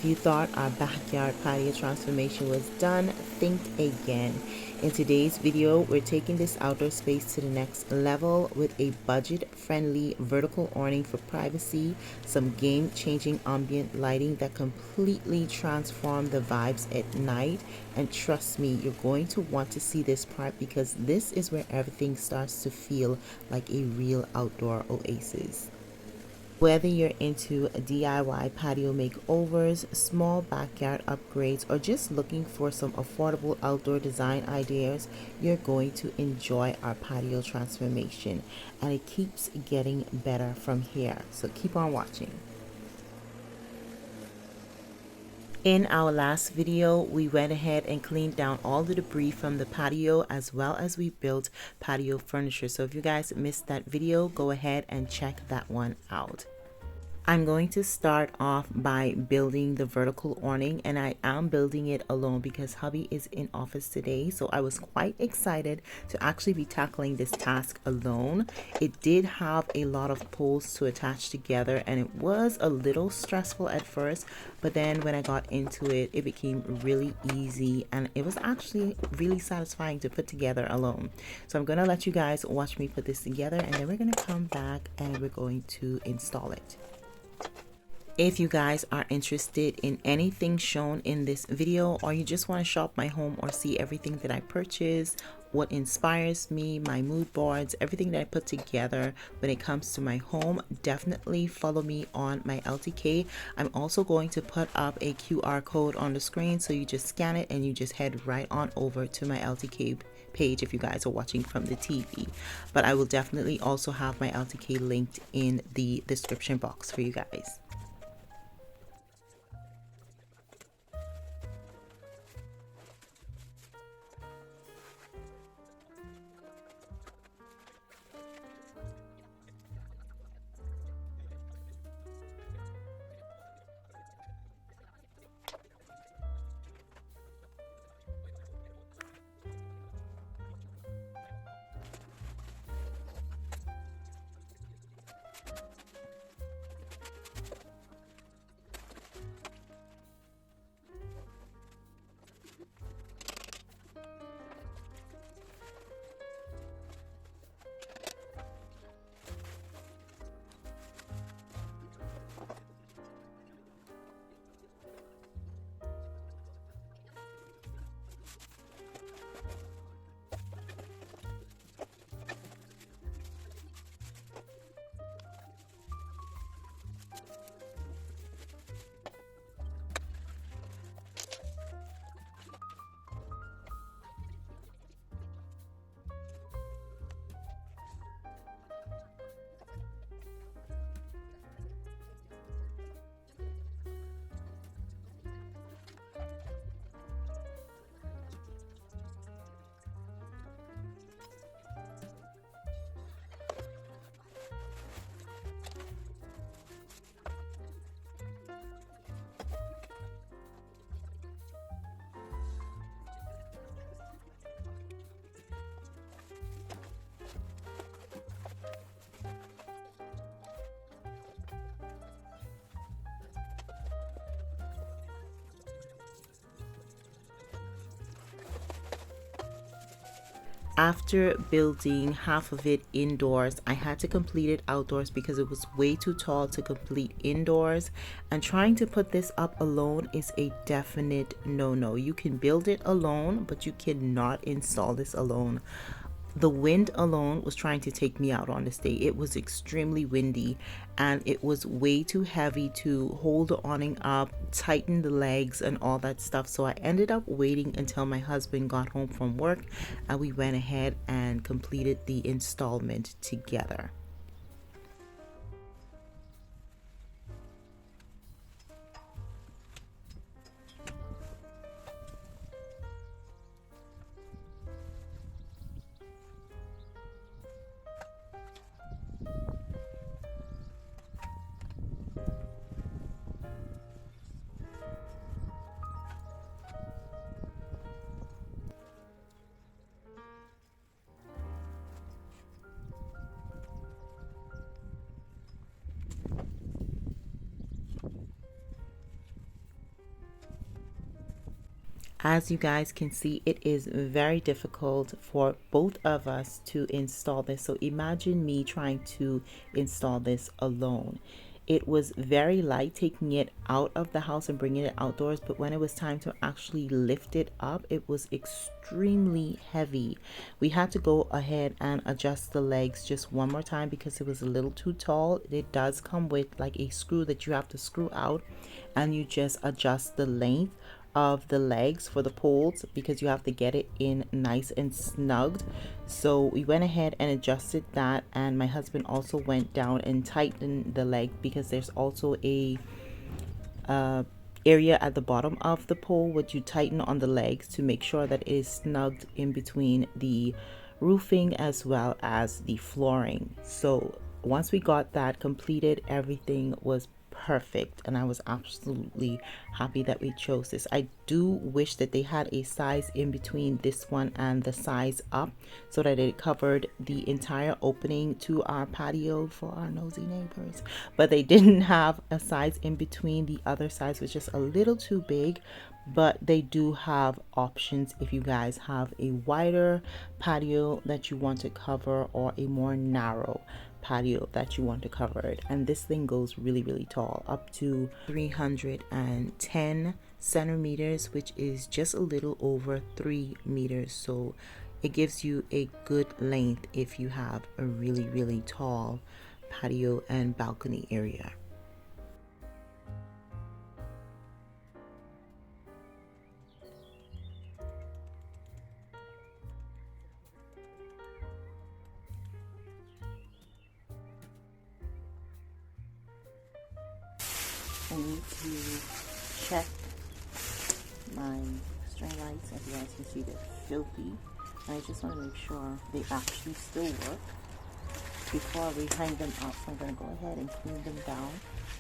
If you thought our backyard patio transformation was done, think again. In today's video, we're taking this outdoor space to the next level with a budget-friendly vertical awning for privacy, some game-changing ambient lighting that completely transform the vibes at night, and trust me, you're going to want to see this part because this is where everything starts to feel like a real outdoor oasis. Whether you're into DIY patio makeovers, small backyard upgrades, or just looking for some affordable outdoor design ideas, you're going to enjoy our patio transformation. And it keeps getting better from here. So keep on watching. In our last video, we went ahead and cleaned down all the debris from the patio as well as we built patio furniture. So if you guys missed that video, go ahead and check that one out. I'm going to start off by building the vertical awning, and I am building it alone because hubby is in office today, so I was quite excited to actually be tackling this task alone. It did have a lot of poles to attach together and it was a little stressful at first, but then when I got into it, it became really easy and it was actually really satisfying to put together alone. So I'm gonna let you guys watch me put this together and then we're gonna come back and we're going to install it. If you guys are interested in anything shown in this video, or you just want to shop my home or see everything that I purchased, what inspires me, my mood boards, everything that I put together when it comes to my home, definitely follow me on my LTK. I'm also going to put up a QR code on the screen, so you just scan it and you just head right on over to my LTK page if you guys are watching from the TV. But I will definitely also have my LTK linked in the description box for you guys. After building half of it indoors, I had to complete it outdoors because it was way too tall to complete indoors, and trying to put this up alone is a definite no-no. You can build it alone, but you cannot install this alone. The wind alone was trying to take me out on this day. It was extremely windy and it was way too heavy to hold the awning up, tighten the legs and all that stuff. So I ended up waiting until my husband got home from work and we went ahead and completed the installment together. As you guys can see, it is very difficult for both of us to install this. So imagine me trying to install this alone. It was very light taking it out of the house and bringing it outdoors, but when it was time to actually lift it up, it was extremely heavy. We had to go ahead and adjust the legs just one more time because it was a little too tall. It does come with like a screw that you have to screw out, and you just adjust the length of the legs for the poles because you have to get it in nice and snugged. So we went ahead and adjusted that, and my husband also went down and tightened the leg because there's also a area at the bottom of the pole which you tighten on the legs to make sure that it is snugged in between the roofing as well as the flooring. So once we got that completed, everything was perfect, and I was absolutely happy that we chose this. I do wish that they had a size in between this one and the size up so that it covered the entire opening to our patio for our nosy neighbors, but they didn't have a size in between. The other size was just a little too big, but they do have options if you guys have a wider patio that you want to cover or a more narrow patio that you want to cover it. And this thing goes really tall, up to 310 centimeters, which is just a little over 3 meters. So it gives you a good length if you have a really tall patio and balcony area. I need to check my string lights. As you guys can see, they're filthy, and I just want to make sure they actually still work before we hang them up. So I'm going to go ahead and clean them down,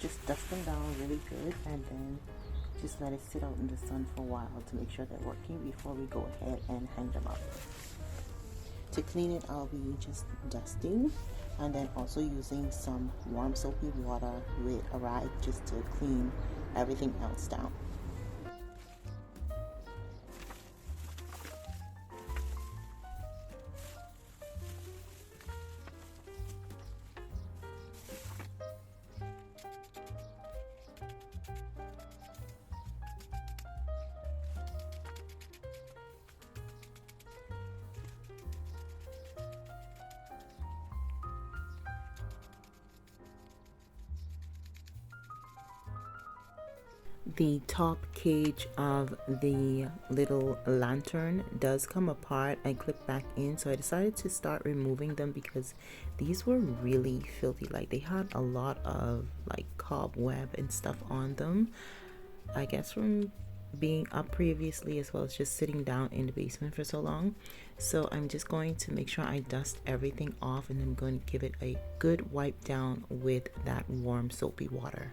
just dust them down really good, and then just let it sit out in the sun for a while to make sure they're working before we go ahead and hang them up. To clean it, I'll be just dusting and then also using some warm soapy water with a rag just to clean everything else down. The top cage of the little lantern does come apart and clip back in, so I decided to start removing them because these were really filthy. Like, they had a lot of like cobweb and stuff on them, I guess from being up previously as well as just sitting down in the basement for so long. So I'm just going to make sure I dust everything off, and I'm going to give it a good wipe down with that warm soapy water.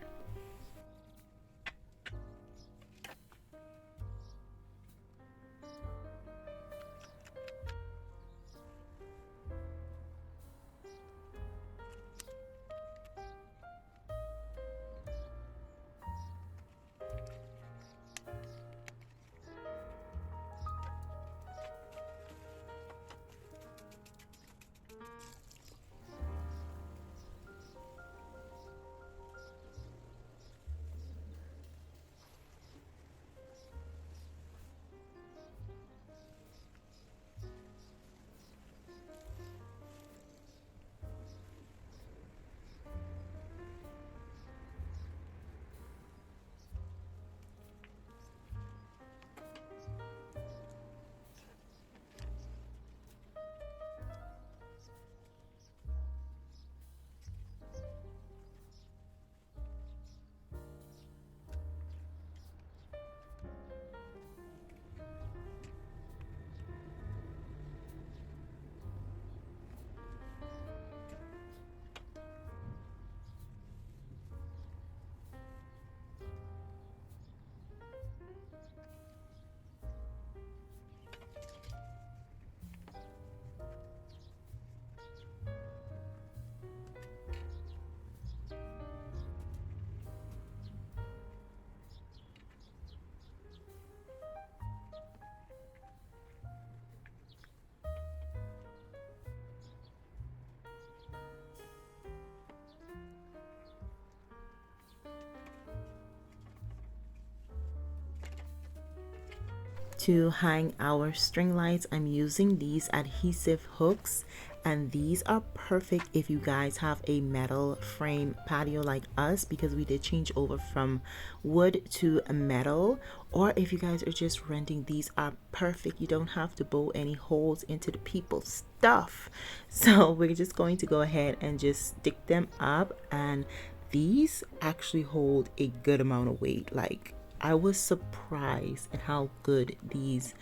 To hang our string lights, I'm using these adhesive hooks, and these are perfect if you guys have a metal frame patio like us, because we did change over from wood to a metal. Or if you guys are just renting, these are perfect. You don't have to bow any holes into the people's stuff. So we're just going to go ahead and just stick them up, and these actually hold a good amount of weight. Like, I was surprised at how good these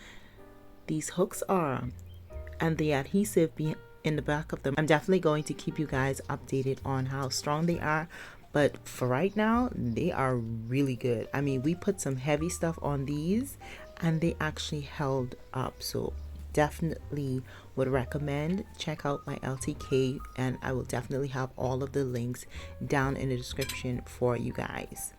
hooks are, and the adhesive being in the back of them. I'm definitely going to keep you guys updated on how strong they are, but for right now they are really good. I mean, we put some heavy stuff on these and they actually held up, so definitely would recommend check out my LTK, and I will definitely have all of the links down in the description for you guys.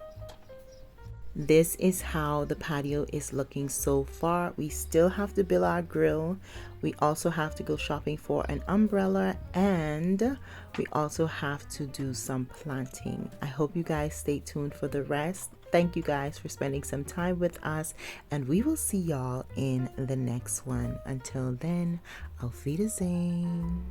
This is how the patio is looking so far. We still have to build our grill. We also have to go shopping for an umbrella, and we also have to do some planting. I hope you guys stay tuned for the rest. Thank you guys for spending some time with us, and we will see y'all in the next one. Until then, auf Wiedersehen.